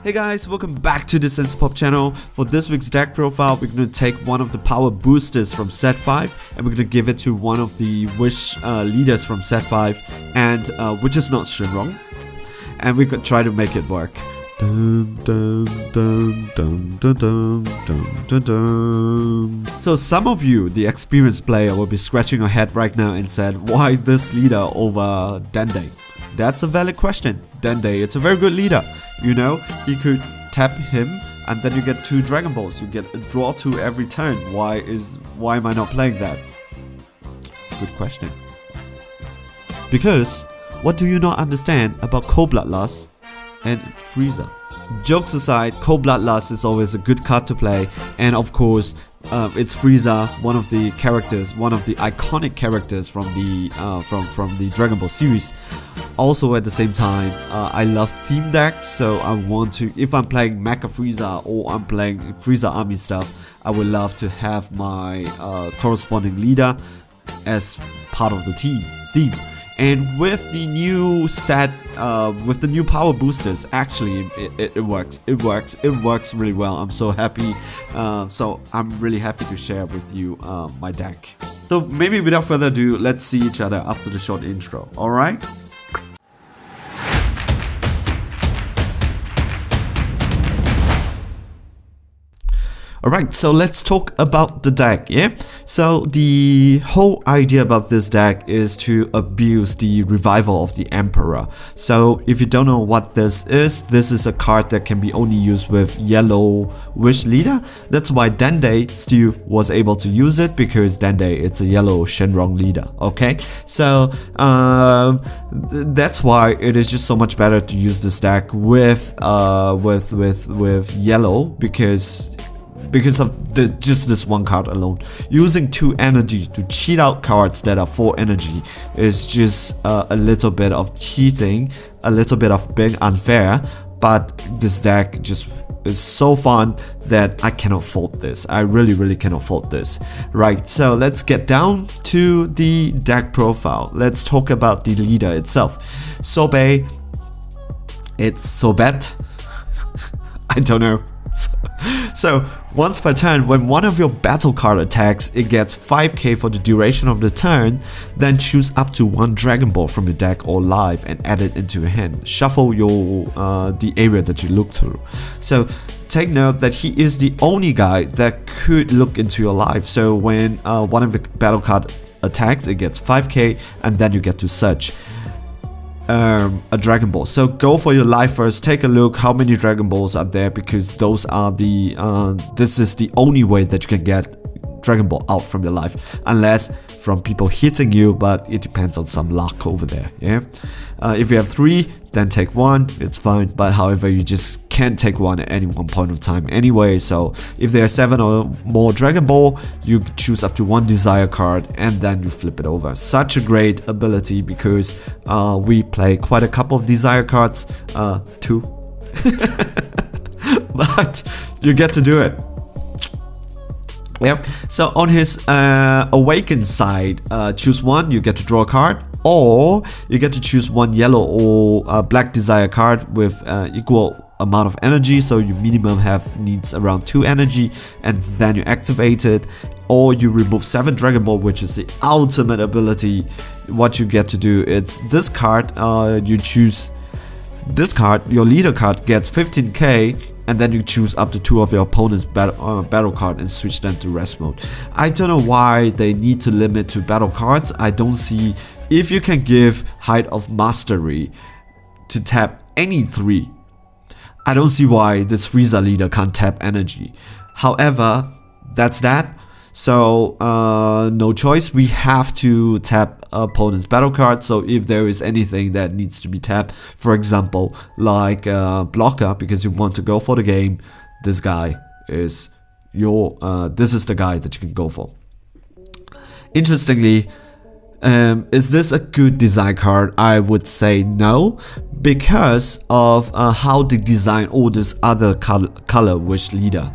Hey guys, welcome back to the Sense Pop channel. For this week's deck profile, we're going to take one of the power boosters from set 5 and we're going to give it to one of the wish leaders from set 5, and which is not Shinrong, and we could try to make it work. Dun, dun, dun, dun, dun, dun, dun, dun, dun. So some of you, the experienced player, will be scratching your head right now and said, why this leader over Dende? That's a valid question. Dende, it's a very good leader. You know, he could tap him and then you get 2 Dragon Balls. You get a draw 2 every turn. Why am I not playing that? Good question. Because what do you not understand about Cold Bloodlust and Frieza? Jokes aside, Cold Bloodlust is always a good card to play, and of course it's Frieza, one of the characters, one of the iconic characters from the Dragon Ball series. Also at the same time, I love theme decks, so I want to, if I'm playing Mecha Frieza or I'm playing Frieza army stuff, I would love to have my corresponding leader as part of the theme. And with the new set, with the new power boosters, actually it works. It works really well. I'm so happy. So I'm really happy to share with you my deck. So maybe without further ado, let's see each other after the short intro. All right. Alright, so let's talk about the deck, yeah? So the whole idea about this deck is to abuse the revival of the Emperor. So if you don't know what this is a card that can be only used with yellow wish leader. That's why Dende still was able to use it, because Dende it's a yellow Shenrong leader, okay? So that's why it is just so much better to use this deck with yellow, because of just this one card alone. Using 2 energy to cheat out cards that are 4 energy is just a little bit of cheating, a little bit of being unfair, but this deck just is so fun that I cannot fault this. I really cannot fault this. Right, so let's get down to the deck profile. Let's talk about the leader itself. Sobe, it's Sobet. I don't know. So once per turn, when one of your battle card attacks, it gets 5k for the duration of the turn. Then choose up to 1 Dragon Ball from your deck or live and add it into your hand. Shuffle your the area that you look through. So take note that he is the only guy that could look into your life. So when one of the battle card attacks, it gets 5k and then you get to search a Dragon Ball. So go for your life first, take a look how many Dragon Balls are there, because those are the this is the only way that you can get Dragon Ball out from your life, unless from people hitting you, but it depends on some luck over there, yeah? If you have 3, then take 1, it's fine, but however, you just can't take 1 at any one point of time anyway. So if there are 7 or more Dragon Ball, you choose up to 1 desire card and then you flip it over. Such a great ability, because we play quite a couple of desire cards, 2 but you get to do it. Yep. So on his awakened side, choose 1, you get to draw a card, or you get to choose 1 yellow or black desire card with equal amount of energy. So you minimum needs around 2 energy, and then you activate it, or you remove 7 Dragon Ball, which is the ultimate ability. What you get to do, it's this card, you choose this card, your leader card gets 15k, and then you choose up to 2 of your opponent's battle card and switch them to rest mode. I don't know why they need to limit to battle cards. I don't see, if you can give Height of Mastery to tap any 3, I don't see why this Frieza leader can't tap energy. However, that's that. So no choice, we have to tap opponent's battle card. So if there is anything that needs to be tapped, for example like blocker, because you want to go for the game, this guy is your this is the guy that you can go for. Interestingly, is this a good design card? I would say no, because of how they design all this other color wish leader.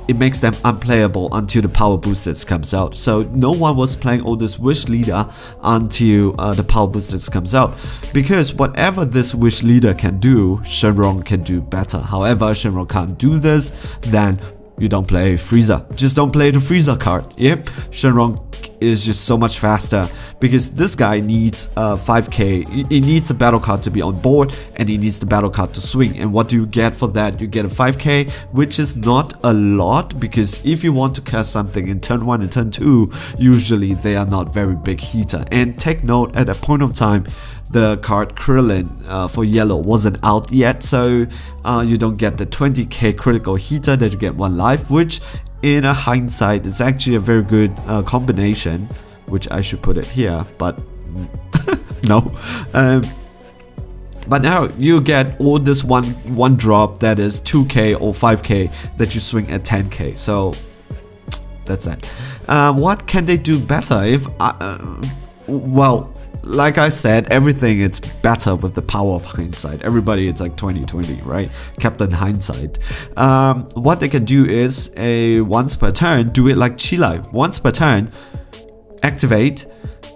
it makes them unplayable until the power boosters comes out. So no one was playing all this wish leader until the power boosters comes out, because whatever this wish leader can do, Shenron can do better. However, Shenron can't do this, then you don't play Frieza. Just don't play the Frieza card. Yep, Shenron is just so much faster, because this guy needs 5k. He needs a battle card to be on board, and he needs the battle card to swing. And what do you get for that? You get a 5k, which is not a lot, because if you want to cast something in turn 1 and turn 2, usually they are not very big heater. And take note, at a point of time, the card Krillin for yellow wasn't out yet, so you don't get the 20k critical heater that you get 1 life, which in a hindsight is actually a very good combination, which I should put it here, but no. But now you get all this one drop that is 2k or 5k that you swing at 10k, so that's that. What can they do better? If well, like I said, everything is better with the power of hindsight. Everybody, it's like 2020, right? Captain Hindsight. What they can do is once per turn, do it like Chi-Life. Once per turn, activate,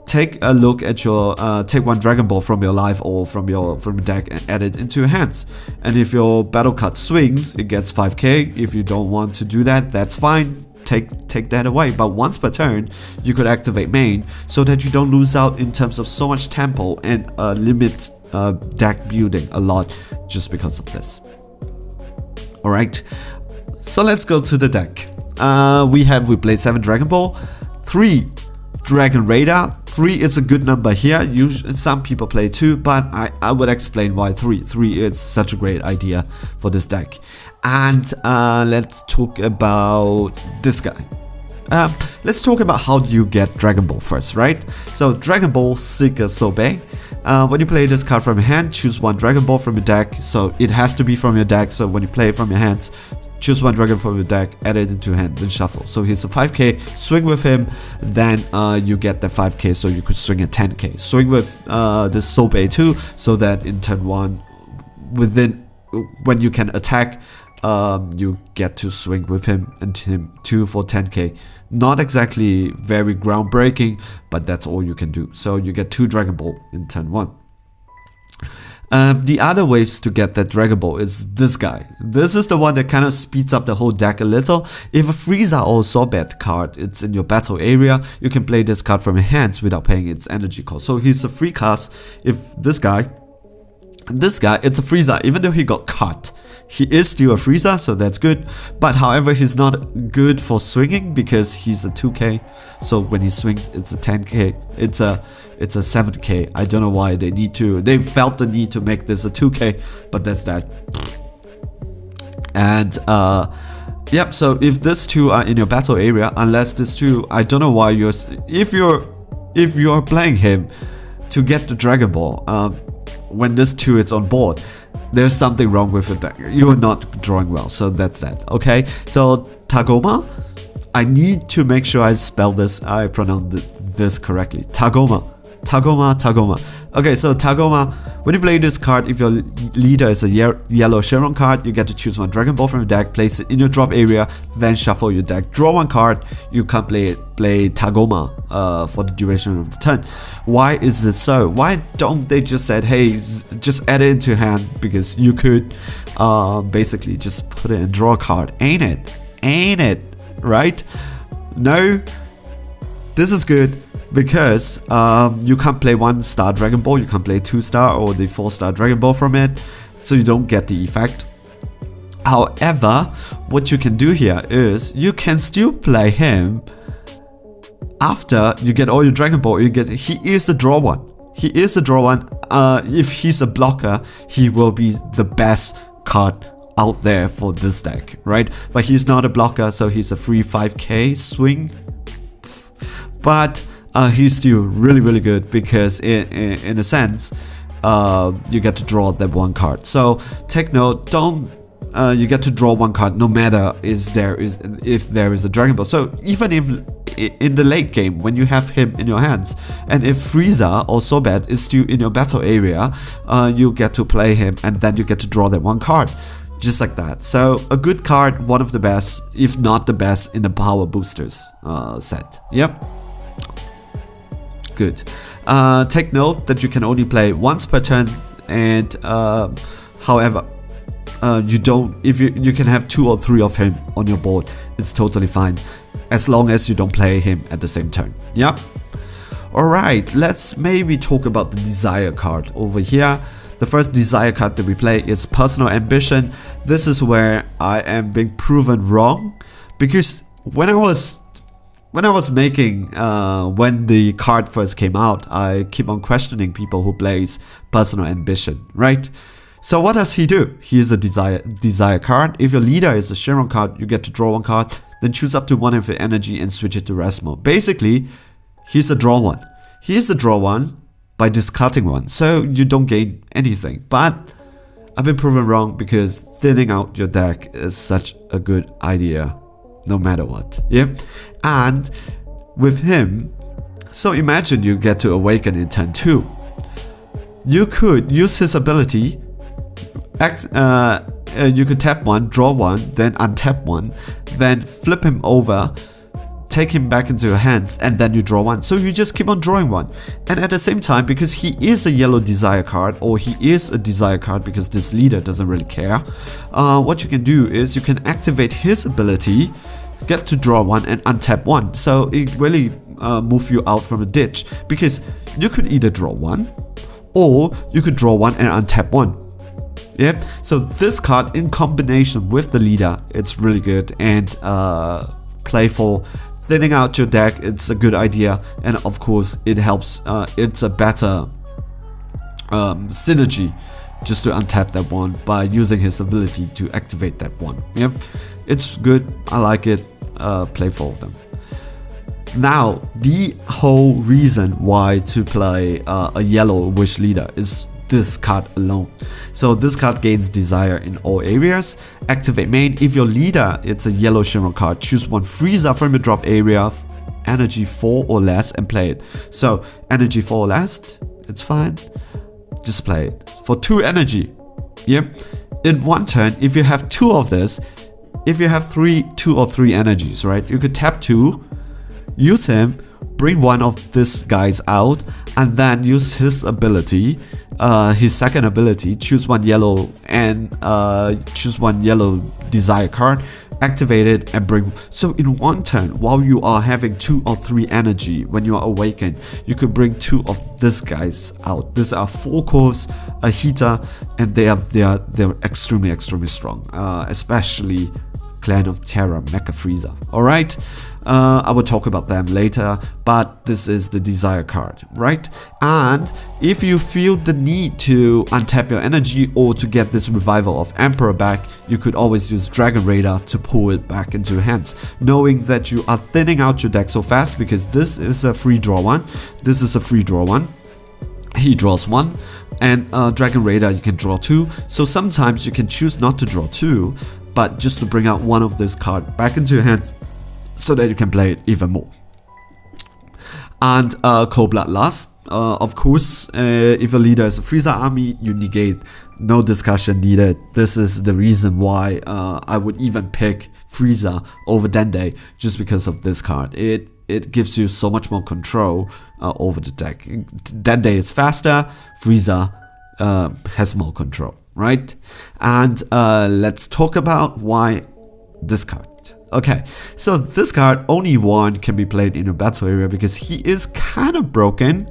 take a look at your, take 1 Dragon Ball from your life or from your deck and add it into your hands. And if your battle card swings, it gets 5k. If you don't want to do that, that's fine. Take that away. But once per turn, you could activate main, so that you don't lose out in terms of so much tempo and limit deck building a lot just because of this. Alright, so let's go to the deck. We played 7 Dragon Ball, 3 Dragon Radar. 3 is a good number here. Usually, some people play 2, but I would explain why 3. 3 is such a great idea for this deck. And let's talk about this guy. Let's talk about how you get Dragon Ball first, right? So Dragon Ball Seeker Sobe. When you play this card from your hand, choose 1 Dragon Ball from your deck. So it has to be from your deck. So when you play it from your hands, choose 1 Dragon from your deck, add it into your hand, then shuffle. So here's a 5k, swing with him, then you get the 5k, so you could swing a 10k. Swing with this Sobe too, so that in turn 1, when you can attack, you get to swing with him and him 2 for 10k. Not exactly very groundbreaking, but that's all you can do. So you get 2 Dragon Ball in turn 1. The other ways to get that Dragon Ball is this guy. This is the one that kind of speeds up the whole deck a little. If a Frieza or Sorbet card it's in your battle area, you can play this card from your hands without paying its energy cost. So he's a free cast. If this guy, it's a Frieza, even though he got cut. He is still a Frieza, so that's good. But however, he's not good for swinging because he's a 2k. So when he swings, it's a 10k. It's a 7k. I don't know why they felt the need to make this a 2k, but that's that. And yep. So if these 2 are in your battle area, unless these 2, I don't know why if you're playing him to get the Dragon Ball, when this 2 is on board, there's something wrong with the deck. You are not drawing well, so that's that. Okay, so Tagoma, I need to make sure I spell this, I pronounce this correctly. Tagoma. Okay, so Tagoma, when you play this card, if your leader is a yellow Shenron card, you get to choose 1 Dragon Ball from your deck, place it in your drop area, then shuffle your deck, draw 1 card. You can play Tagoma for the duration of the turn. Why is this so? Why don't they just said, hey, just add it into your hand, because you could basically just put it and draw a card. Ain't it? Right? No, this is good. Because you can't play 1-star Dragon Ball, you can't play 2-star or the 4-star Dragon Ball from it, so you don't get the effect. However, what you can do here is you can still play him after you get all your Dragon Ball. He is a draw one. If he's a blocker, he will be the best card out there for this deck, right? But he's not a blocker, so he's a free 5k swing. But he's still really good, because in a sense, you get to draw that 1 card. So take note, you get to draw 1 card no matter if there is a Dragon Ball. So even if in the late game, when you have him in your hands, and if Frieza or Sobat is still in your battle area, you get to play him, and then you get to draw that 1 card. Just like that. So a good card, one of the best, if not the best, in the power boosters set. Yep. Good. Take note that you can only play once per turn, and however, if you can have 2 or 3 of him on your board. It's totally fine, as long as you don't play him at the same turn. Yep. Alright, let's maybe talk about the desire card over here. The first desire card that we play is Personal Ambition. This is where I am being proven wrong, because when I was making, when the card first came out, I keep on questioning people who plays Personal Ambition, right? So what does he do? He is a desire card. If your leader is a Shenron card, you get to draw 1 card, then choose up to 1 of your energy and switch it to rest mode. Basically, he's a draw 1. He is a draw 1 by discarding 1, so you don't gain anything. But I've been proven wrong, because thinning out your deck is such a good idea, no matter what. Yeah, and with him, so imagine you get to awaken in turn 2. You could use his ability. You could tap 1, draw 1, then untap 1, then flip him over, take him back into your hands, and then you draw 1. So you just keep on drawing 1. And at the same time, because he is a yellow desire card, or he is a desire card because this leader doesn't really care, what you can do is you can activate his ability, get to draw 1 and untap 1. So it really move you out from a ditch, because you could either draw 1 or you could draw 1 and untap 1. Yep. So this card in combination with the leader, it's really good and playful. Thinning out your deck, it's a good idea, and of course it helps. It's a better synergy just to untap that 1 by using his ability to activate that 1. Yep, it's good. I like it. Playful of them. Now, the whole reason why to play a yellow wish leader is this card alone. So this card gains desire in all areas. Activate main. If your leader it's a yellow Shenron card, choose 1 Frieza from your drop area, energy 4 or less, and play it. So energy 4 or less, it's fine. Just play it for 2 energy. Yep. In 1 turn, if you have 2 of this, if you have 2 or 3 energies, right? You could tap 2, use him, bring 1 of these guys out, and then use his ability, his second ability, choose 1 yellow and choose 1 yellow desire card, activate it and bring. So in 1 turn, while you are having 2 or 3 energy, when you are awakened, you could bring 2 of these guys out. These are 4 cores, a heater, and they're extremely strong, especially Clan of Terra Mecha Frieza. Alright, I will talk about them later, but this is the desire card, right? And if you feel the need to untap your energy or to get this revival of Emperor back, you could always use Dragon Raider to pull it back into your hands, knowing that you are thinning out your deck so fast, because this is a free draw 1, this is a free draw 1, he draws 1, and Dragon Raider you can draw 2, so sometimes you can choose not to draw 2, but just to bring out 1 of this card back into your hands so that you can play it even more. And Cold Bloodlust, of course, if a leader is a Frieza army, you negate, no discussion needed. This is the reason why I would even pick Frieza over Dende, just because of this card. It gives you so much more control over the deck. Dende is faster, Frieza has more control. Right? And let's talk about why this card. Okay, so this card, only 1 can be played in your battle area because he is kind of broken.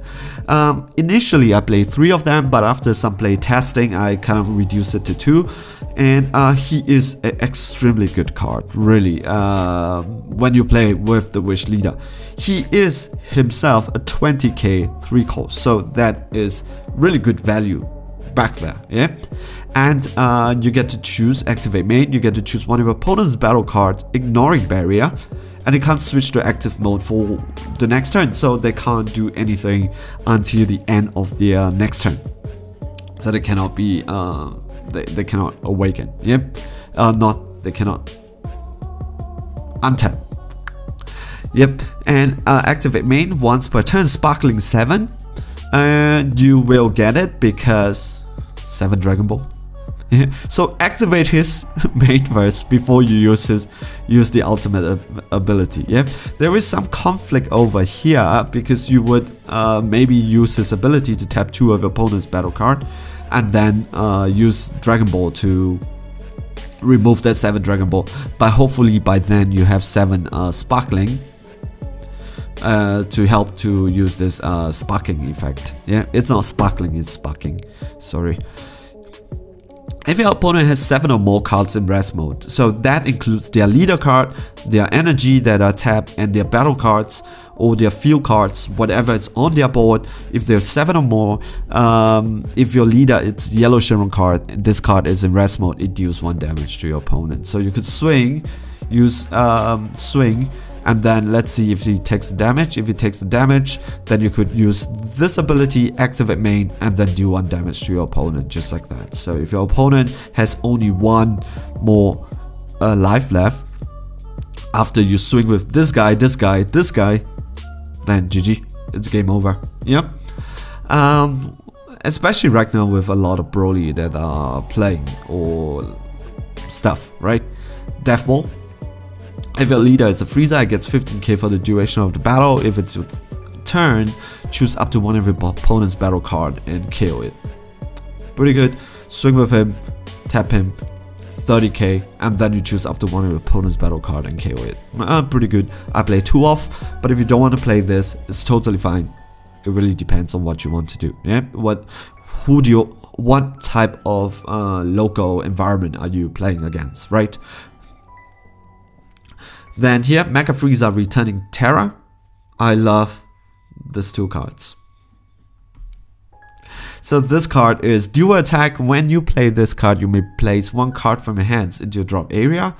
Initially I played 3 of them, but after some play testing I kind of reduced it to 2, and he is an extremely good card, really, when you play with the Wish Leader. He is himself a 20k 3 cost, so that is really good value back there, yeah. And you get to choose activate main, you get to choose 1 of your opponent's battle card, ignoring barrier, and it can't switch to active mode for the next turn, so they can't do anything until the end of their next turn. So they cannot be, they cannot awaken, yeah? They cannot untap. Yep, and activate main once per turn, sparkling 7. And you will get it because 7 Dragon Ball. So activate his main first before you use the ultimate ability. Yeah, there is some conflict over here because you would maybe use his ability to tap 2 of your opponent's battle card, and then use Dragon Ball to remove that 7 Dragon Ball. But hopefully by then you have 7 Sparkling to help to use this sparking effect. Yeah, it's not sparkling, it's sparking. Sorry. If your opponent has 7 or more cards in rest mode, so that includes their leader card, their energy that are tapped, and their battle cards or their field cards, whatever is on their board. If there's 7 or more, if your leader it's yellow Shenron card, this card is in rest mode, it deals 1 damage to your opponent. So you could swing, use swing, and then let's see if he takes the damage. If he takes the damage, then you could use this ability, activate main, and then do 1 damage to your opponent, just like that. So if your opponent has only 1 more life left, after you swing with this guy, this guy, this guy, then GG, it's game over. Yep. Especially right now with a lot of Broly that are playing or stuff, right? Death Ball. If your leader is a Frieza, it gets 15k for the duration of the battle. If it's your turn, choose up to 1 of your opponent's battle card and KO it. Pretty good. Swing with him, tap him, 30k, and then you choose up to 1 of your opponent's battle card and KO it. Pretty good. I play 2 off, but if you don't want to play this, it's totally fine. It really depends on what you want to do. Yeah, what type of local environment are you playing against, right? Then here, Mecha Frieza returning Terra. I love these 2 cards. So this card is dual attack. When you play this card, you may place 1 card from your hands into your drop area.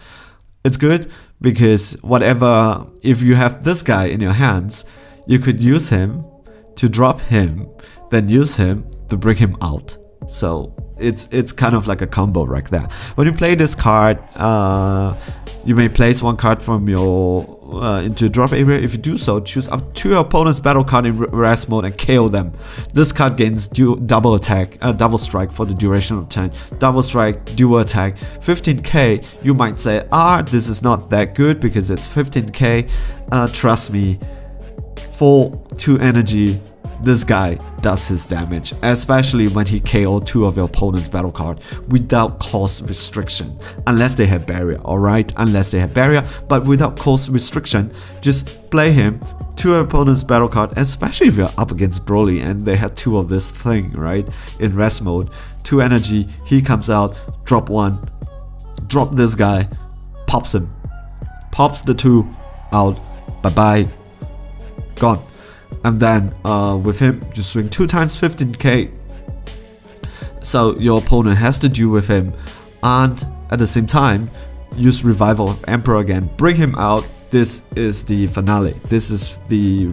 It's good because if you have this guy in your hands, you could use him to drop him, then use him to bring him out. So it's kind of like a combo right there. When you play this card, you may place 1 card from your into drop area. If you do so, choose up to your opponent's battle card in rest mode and KO them. This card gains double attack, double strike for the duration of turn. Double strike, dual attack, 15k. You might say, this is not that good because it's 15k. Trust me, for 2 energy, this guy does his damage, especially when he KO 2 of your opponent's battle card without cost restriction, unless they have barrier. Alright, unless they have barrier, but without cost restriction, just play him to your opponent's battle card, especially if you're up against Broly and they had 2 of this thing, right, in rest mode. 2 energy, he comes out, drop 1, drop this guy, pops him, pops the 2 out, bye bye, gone. And then with him, just swing 2 times 15k. So your opponent has to deal with him, and at the same time, use Revival of Emperor again. Bring him out. This is the finale. This is the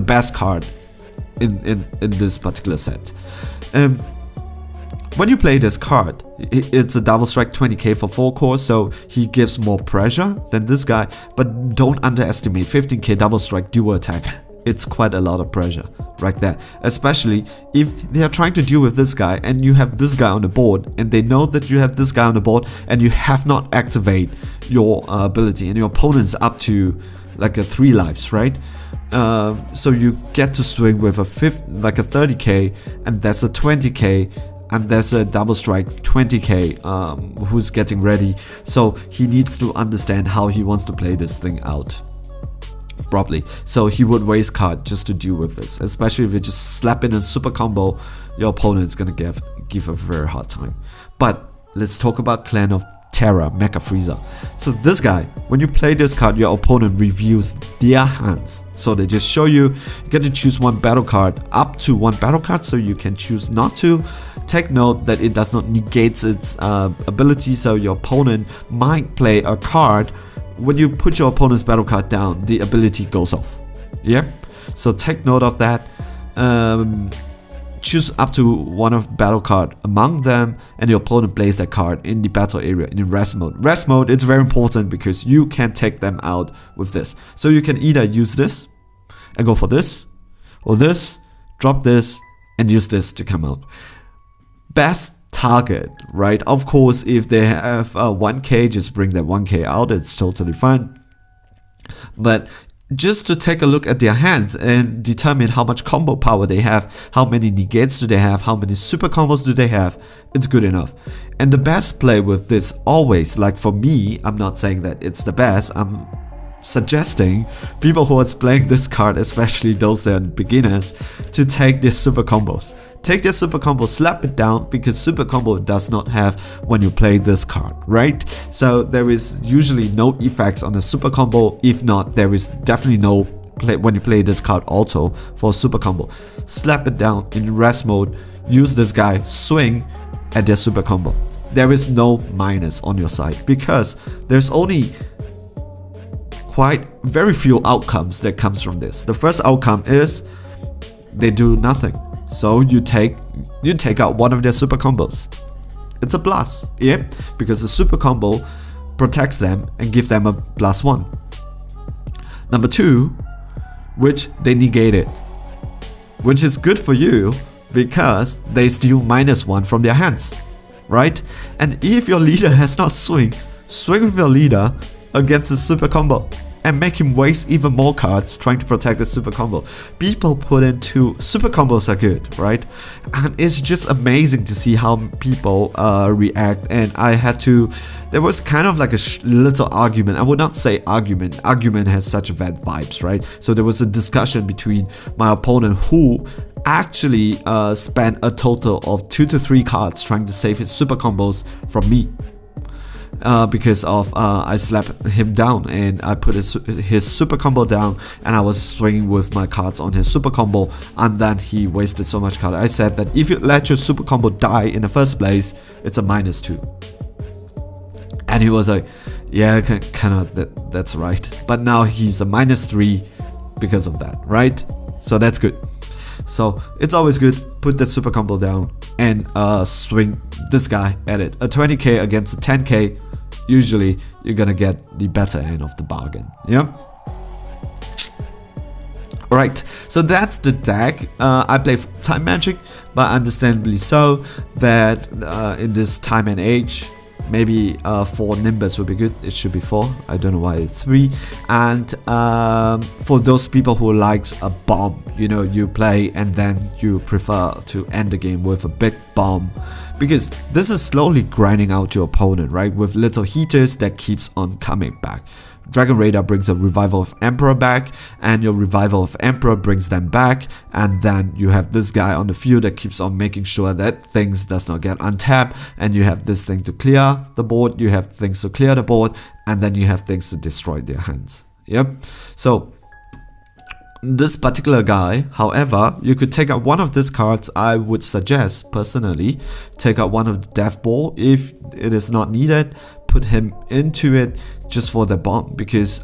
best card in this particular set. When you play this card, it's a double strike 20k for 4 cores, so he gives more pressure than this guy. But don't underestimate 15k double strike dual attack. It's quite a lot of pressure right there, especially if they are trying to deal with this guy and you have this guy on the board and they know that you have this guy on the board and you have not activate your ability and your opponent's up to like a 3 lives, right? So you get to swing with a 30k, and there's a 20k, and there's a double strike 20k who's getting ready. So he needs to understand how he wants to play this thing out properly. So he would waste card just to deal with this, especially if you just slap in a super combo. Your opponent is gonna give a very hard time. But let's talk about Clan of Terra, Mecha Frieza. So this guy, when you play this card, your opponent reviews their hands. So they just show you get to choose 1 battle card, up to 1 battle card, so you can choose not to. Take note that it does not negate its ability, so your opponent might play a card. When you put your opponent's battle card down, the ability goes off. Yeah, so take note of that. Choose up to 1 of battle card among them, and your opponent plays that card in the battle area in rest mode. Rest mode, it's very important because you can take them out with this. So you can either use this and go for this, or this, drop this, and use this to come out. Best target, right? Of course, if they have 1k, just bring that 1k out, it's totally fine. But just to take a look at their hands and determine how much combo power they have, how many negates do they have, how many super combos do they have, it's good enough. And the best play with this always, like for me, I'm not saying that it's the best, I'm suggesting people who are playing this card, especially those that are beginners, to take their super combos. Take their super combo, slap it down, because super combo does not have when you play this card, right? So there is usually no effects on the super combo. If not, there is definitely no play when you play this card also for super combo. Slap it down in rest mode, use this guy, swing at their super combo. There is no minus on your side, because there's only quite very few outcomes that comes from this. The first outcome is they do nothing. So you take out one of their super combos. It's a plus, yeah, because the super combo protects them and give them a +1. Number 2, which they negate it, which is good for you because they steal -1 from their hands, right? And if your leader has not swing with your leader against a super combo and make him waste even more cards trying to protect the super combo. People put into super combos are good, right? And it's just amazing to see how people react. And I had to, there was kind of like a little argument. I would not say argument. Argument has such bad vibes, right? So there was a discussion between my opponent who actually spent a total of 2 to 3 cards trying to save his super combos from me. Because of I slapped him down and I put his super combo down, and I was swinging with my cards on his super combo, and then he wasted so much card. I said that if you let your super combo die in the first place, it's a -2. And he was like, yeah, kind of, that's right. But now he's a -3 because of that, right? So that's good. So it's always good, put that super combo down and swing this guy at it. A 20k against a 10k, usually you're gonna get the better end of the bargain, yeah? Alright, so that's the deck. I play Time Magic, but understandably so, that in this time and age, maybe 4 Nimbus would be good. It should be 4. I don't know why it's 3. And for those people who likes a bomb, you know, you play and then you prefer to end the game with a big bomb, because this is slowly grinding out your opponent, right? With little heaters that keeps on coming back. Dragon Raider brings a Revival of Emperor back, and your Revival of Emperor brings them back, and then you have this guy on the field that keeps on making sure that things does not get untapped, and you have this thing to clear the board, you have things to clear the board, and then you have things to destroy their hands. Yep. So this particular guy, however, you could take out one of these cards. I would suggest, personally, take out one of the Death Ball if it is not needed. Put him into it just for the bomb, because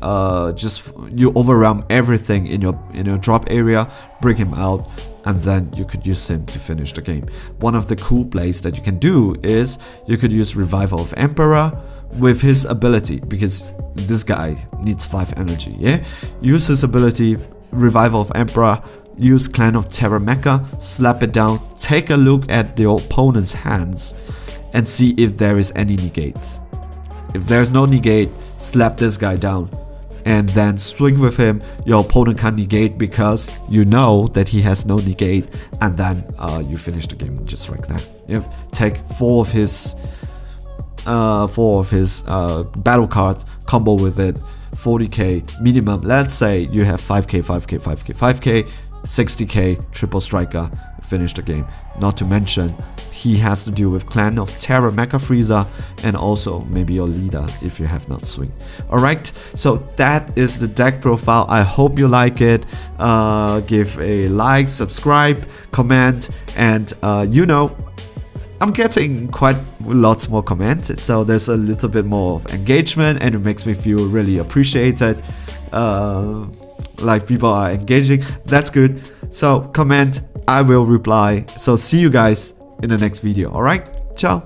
just you overwhelm everything in your drop area, bring him out, and then you could use him to finish the game. One of the cool plays that you can do is you could use Revival of Emperor with his ability, because this guy needs 5 energy, yeah? Use his ability, Revival of Emperor, use Clan of Terra Mecha, slap it down, take a look at the opponent's hands and see if there is any negates. If there's no negate, slap this guy down and then swing with him. Your opponent can't negate because you know that he has no negate, and then you finish the game just like that. You take 4 of his battle cards, combo with it, 40k minimum. Let's say you have 5k, 5k, 5k, 5k, 60k, triple striker, finish the game. Not to mention, he has to deal with Clan of Terra Mecha Frieza, and also maybe your leader if you have not swing. Alright, so that is the deck profile. I hope you like it. Give a like, subscribe, comment, and you know, I'm getting quite lots more comments, so there's a little bit more of engagement, and it makes me feel really appreciated. Like people are engaging, that's good. So comment, I will reply. So see you guys in the next video. Alright, ciao.